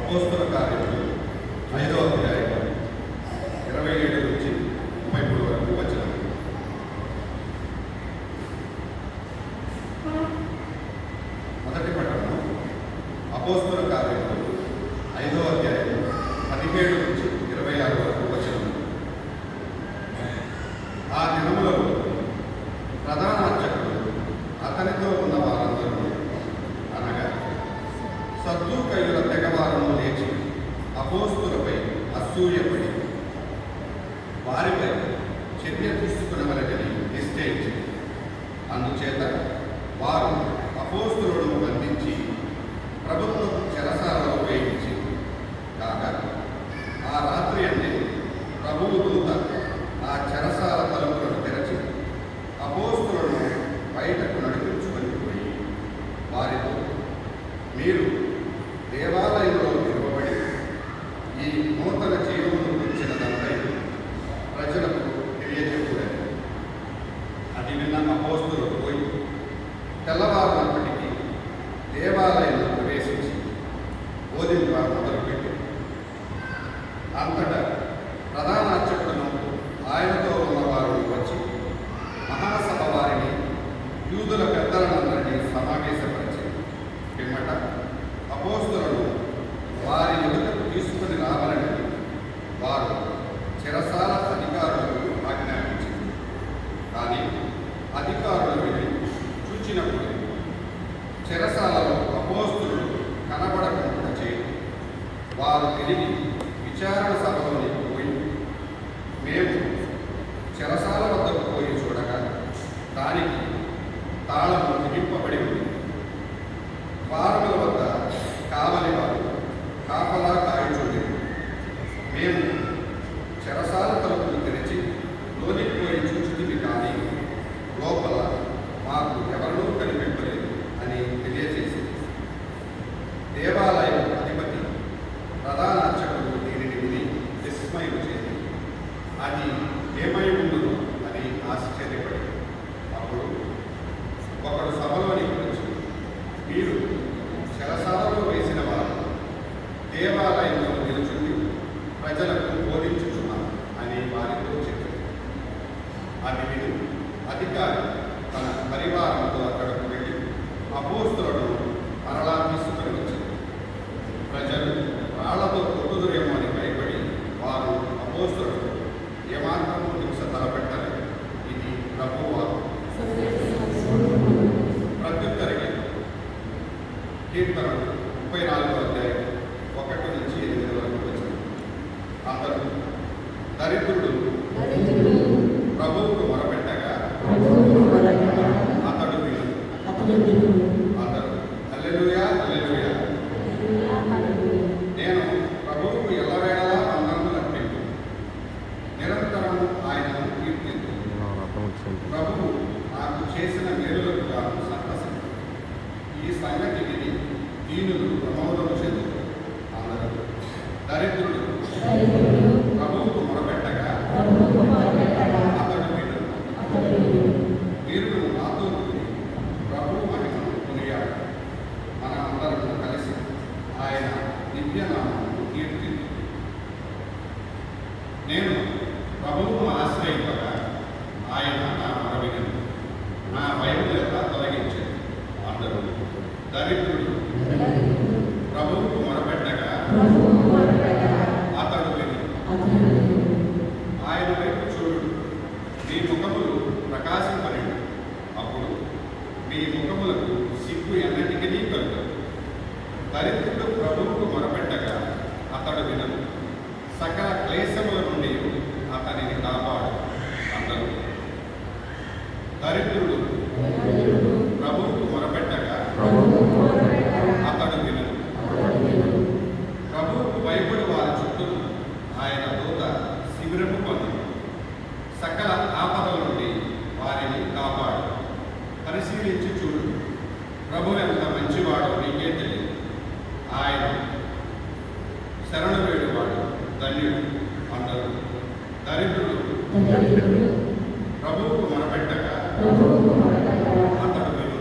అపోస్తల కార్యములు 5వ అధ్యాయం 27 నుంచి 33 వరకు వచనం. మొదటి పట్టణం అపోస్తల కార్యములు 5వ అధ్యాయం 17 నుంచి 26 వరకు వచనం. ఆ దినములలో ప్రధాన అర్చకుడు అతనితో ఉన్న వారందరూ అనగా సద్దూకయ్యుల తెగవారము లేచి అపోస్తులపై అసూయపడి వారిపై చర్య తీసుకునవలెనని నిశ్చయించింది. అందుచేత వారు అపోస్తులను బంధించి ప్రభుత్వ చెరసాలలో వేయించి కాగా ఆ రాత్రి అంటే ప్రభువు దూత ఆ చెరసాల తలుపులను తెరచి అపోస్తులను బయటకు నడిపించుకొని పోయి వారితో, మీరు దేవాలయంలో నిలవబడి ఈ నూతన జీవమును గురించిన దానిపై ప్రజలకు తెలియజెప్పుడని. అది విన్న అపోస్తులు పోయి తెల్లవారినప్పటికీ దేవాలయంలో ప్రవేశించి బోధింప మొదలుపెట్టి అంతటా ప్రధాన అర్చకులను ఆయనతో ఉన్నవారు వచ్చి మహాసభ వారిని యూదుల పెద్దలందరినీ సమావేశపరిచి పిమ్మట అపోస్తులను వారి ఎదుటకు తీసుకుని రావాలని వారు చెరసాల అధికారులకు ఆజ్ఞాపించింది. కానీ అధికారులు వెళ్ళి చూచినప్పుడు చెరసాలలో అపోస్తులు కనబడకుండా చేయి వారు తిరిగి విచారణ సభలోనికి పోయి, మేము చెరసాల వద్దకు పోయి చూడగా దానికి తాళము బిగింపబడి ఉంది. ద్వారముల వద్ద కావలి వారు కాపలా కాయుచుండి, మేము చెరసాల తలుపులు తెరిచి లోనికి పోయి చూచుతుంది, కానీ లోపల మాకు ఎవరినూ కనిపించలేదు అని తెలియజేసింది. దేవాలయం అధిపతి ప్రధాన అర్చకుడు దీనిని విని విస్మయం చేసి అది ఏమై ఉండును అని ఆశ్చర్యపడి, అప్పుడు ఒకడు సభలోనికి వచ్చి, మీరు చెరసాలలో వేసిన వారు దేవాలయంలో నిలుచుండి ప్రజలకు బోధించుచున్నారు అని వారితో చెప్పారు. అది విని అధికారి తన పరివారంతో అక్కడకు వెళ్ళి అపోస్తులను మరలా తీసుకుని వచ్చింది. ప్రజలు రాళ్లతో కొట్టుదురేమో అని భయపడి వారు అపోస్తులను ఏమాత్రము హింస తలపెట్టలేదు. ఇది ప్రభువు వాక్కు. ప్రత్యుత్తరికి కీర్తనలు 34వ అధ్యాయం 1 నుంచి 8 వరకు వచ్చింది. అందరూ దరిద్రుడు ప్రభువుకు మొరపెట్టగా అతడు విను. అందరూ హల్లెలూయా హల్లెలూయా. నేను ప్రభువుకు ఎల్లవేళలా వందనములు అర్పించు, నిరంతరం ఆయనను కీర్తించు. ప్రభువు నాకు చేసిన మేలులకు గాను సంతసించు. ఈ సంగతి విని దీనులు ప్రమోదము చెందుతారు. అందరూ దరిద్రుడు ప్రభువుకు మొరపెట్టగా అతడు విను. వీరుడు నాతో కూడి ప్రభువు మహిమను కొనియాడు. మనమందరము కలిసి ఆయన దివ్యనామమును కీర్తించు. నేను ప్రభువును ఆశ్రయింపగా ఆయన నా మొరవినను, నా భయములెల్లా తొలగించాడు. అందరూ దరిద్రుడు ప్రభువుకు మొరపెట్టగా అతడు విను. ఆయన వైపు చూడు, మీ ముఖములు ప్రకాశింపలేడు. అప్పుడు మీ ముఖములకు సిగ్గు ఎన్నటికీ కలుగదు. దరిద్రుడు ప్రభువుకు మొరపెట్టగా అతడు వినను. సకల క్లేశముల నుండి అతనిని కాపాడు. అందరూ దరిద్రుడు ప్రభువుకు మొరపెట్టగా అతడు వినను. ప్రభువుకు భయపడి వారి చుట్టూ ఆయన దూత శిబిరము పొంది సకల ఆపదల నుండి వారిని కాపాడు. పరిశీలించి చూడు, ప్రభువు ఎంత మంచివాడో నీకే తెలియదు. ఆయన శరణు వేడువాడు ధన్యుడు. అందరూ దరిద్రుడు ప్రభువుకు మొరపెట్టగా అతడు విను.